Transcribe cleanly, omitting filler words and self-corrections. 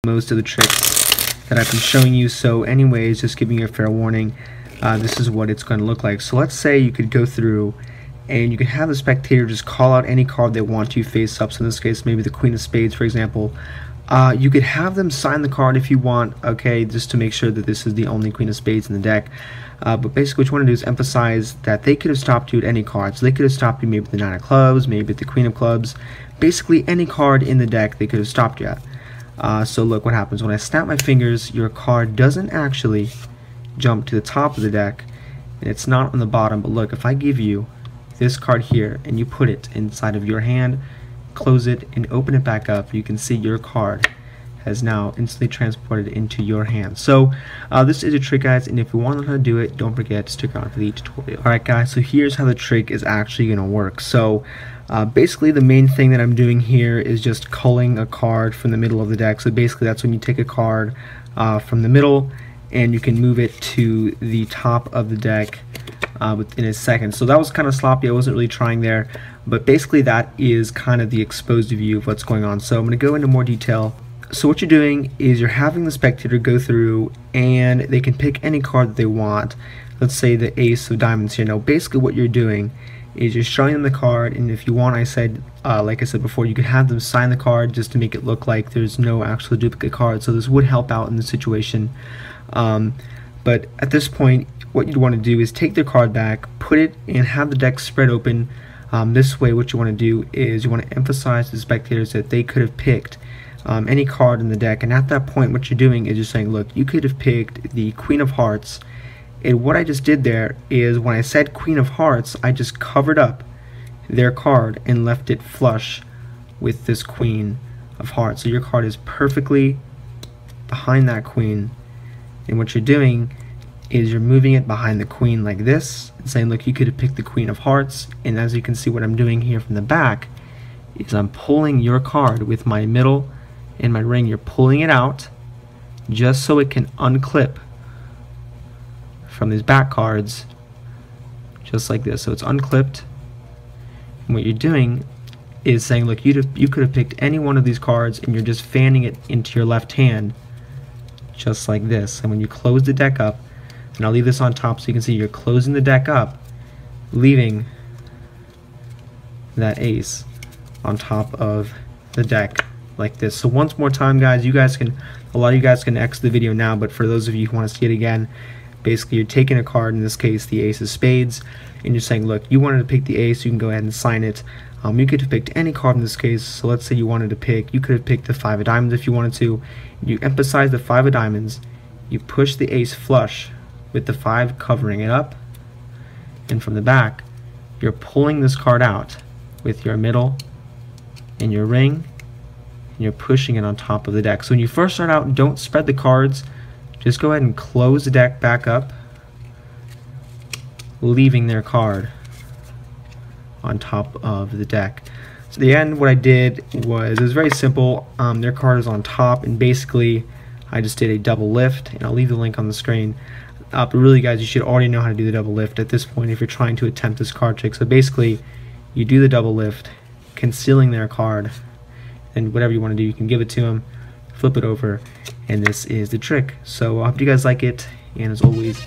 Most of the tricks that I've been showing you, so anyways, just giving you a fair warning, this is what it's going to look like. So let's say you could go through and you could have the spectator just call out any card they want to face up. So in this case, maybe the Queen of Spades, for example. You could have them sign the card if you want, okay, just to make sure that this is the only Queen of Spades in the deck. But basically what you want to do is emphasize that they could have stopped you at any card. So they could have stopped you maybe at the Nine of Clubs, maybe at the Queen of Clubs. Basically any card in the deck they could have stopped you at. So look what happens. When I snap my fingers, your card doesn't actually jump to the top of the deck, and it's not on the bottom. But look, if I give you this card here and you put it inside of your hand, close it and open it back up, you can see your card has now instantly transported into your hand. So this is a trick, guys, and if you want to know how to do it, don't forget to stick around for the tutorial. Alright guys, so here's how the trick is actually going to work. So basically the main thing that I'm doing here is just culling a card from the middle of the deck. So basically that's when you take a card from the middle and you can move it to the top of the deck within a second. So that was kind of sloppy, I wasn't really trying there, but basically that is kind of the exposed view of what's going on. So I'm going to go into more detail. So what you're doing is you're having the spectator go through and they can pick any card that they want. Let's say the Ace of Diamonds here. Now basically what you're doing is you're showing them the card, and if you want, like I said before, you could have them sign the card just to make it look like there's no actual duplicate card. So this would help out in the situation. But at this point, what you'd want to do is take their card back, put it, and have the deck spread open. This way, what you want to do is you want to emphasize to the spectators that they could have picked any card in the deck, and at that point what you're doing is you're saying, look, you could have picked the Queen of Hearts, and what I just did there is when I said Queen of Hearts, I just covered up their card and left it flush with this Queen of Hearts. So your card is perfectly behind that Queen, and what you're doing is you're moving it behind the Queen like this and saying, look, you could have picked the Queen of Hearts. And as you can see, what I'm doing here from the back is I'm pulling your card with my middle and my ring. You're pulling it out just so it can unclip from these back cards, just like this. So it's unclipped, and what you're doing is saying, look, you could have picked any one of these cards, and you're just fanning it into your left hand just like this. And when you close the deck up, and I'll leave this on top so you can see you're closing the deck up, leaving that ace on top of the deck like this. So once more time, guys, a lot of you guys can exit the video now, but for those of you who want to see it again, basically you're taking a card, in this case the Ace of Spades, and you're saying, look, you wanted to pick the ace, you can go ahead and sign it. You could have picked any card in this case. So let's say you wanted to pick, you could have picked the Five of Diamonds if you wanted to. You emphasize the Five of Diamonds, you push the ace flush with the 5 covering it up, and from the back you're pulling this card out with your middle and your ring, and you're pushing it on top of the deck. So when you first start out, don't spread the cards, just go ahead and close the deck back up, leaving their card on top of the deck. So at the end, what I did was, it was very simple. Their card is on top, and basically I just did a double lift, and I'll leave the link on the screen. But really, guys, you should already know how to do the double lift at this point if you're trying to attempt this card trick. So basically, you do the double lift, concealing their card, and whatever you want to do, you can give it to them, flip it over, and this is the trick. So I hope you guys like it, and as always,